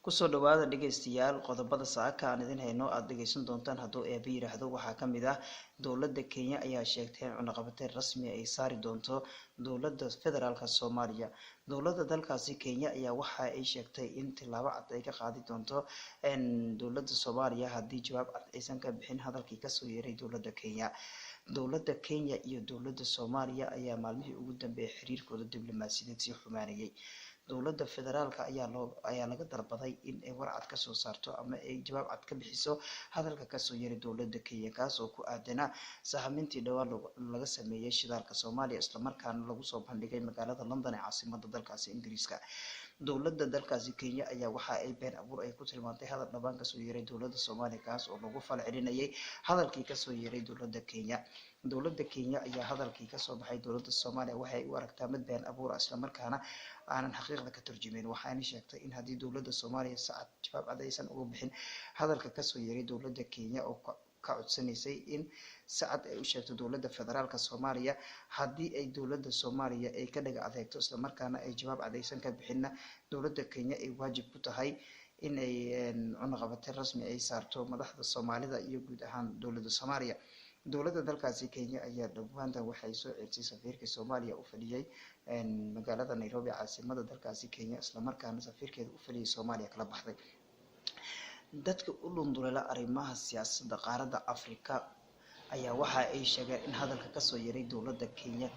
kusoo dhawaada dhageystayaal qodobada saaka aan idin hayno aad dhageysan doontaan hadduu eeba yiraahdo waxaa ka mid ah dowladda Kenya ayaa sheegtay in cunaqabateyn rasmi ay saari doonto dowladda federaalka Soomaaliya. Dowladda dalkaasi Kenya ayaa waxa ay sheegtay in tilaabo cad ay ka qaadi doonto dowladda Soomaaliya haddii jawaab cad aysan ka bixin hadalkii kasoo yeeray dowladda Kenya. Dowladda Kenya iyo dowladda Soomaaliya ayaa maalmihii ugu dambeeyay xiriirkooda diblomaasiyadeed sii xumaanayay. dowladda federaalka ayaa laga dalbaday in ay warcad ka soo saarto ama ay jawaab cad ka bixiso hadalka kasoo yeeray dowladda Kenya kaas oo ku aadana sahamintii dhawaan laga sameeyay shidaalka Soomaaliya isla markaana lagu soo bandhigay magaalada London ee caasimadda dalkaasi Ingiriiska. dowladda dalkaasi Kenya ayaa waxa ay been abuur ay ku tilmaantay hadal dhawaan kasoo yeeray dowladda Soomaaliya kaas oo lagu falcelinayay hadalkii kasoo yeeray dowladda Kenya. dowladda Kenya ayaa hadalkii kasoo baxay dowladda Soomaaliya waxay u aragtaa mid been abuur isla markaana aanan xaqiiqda ka turjumin. waxaana sheegtay in haddii dowladda Soomaaliya saacad jawaab cad aysan uga bixin hadalka kasoo yeeray dowladda Kenya oo ka codsanaysay in saacad ay u sheegto dowladda federaalka Soomaaliya haddii ay dowladda Soomaaliya ay ka dhaga adeegto isla markaana ay jawaab cad aysan ka bixinna dowladda Kenya ay waajib ku tahay in ay cunaqabateyn rasmi ay saarto madaxda Soomaalida iyo guud ahaan dowladda Soomaaliya. dowladda dalkaasi Kenya ayaa dhawaantan waxay soo celisay safiirka Soomaaliya u fadhiyay magaalada Nairobi caasimadda dalkaasi Kenya isla markaana safiirkeeda u fadhiyay Soomaaliya kala baxday. dadka u dhundulela arrimaha siyaasadda qaaradda Afrika ayaa waxa ay sheegeen in hadalka kasoo yeeray dowladda Kenya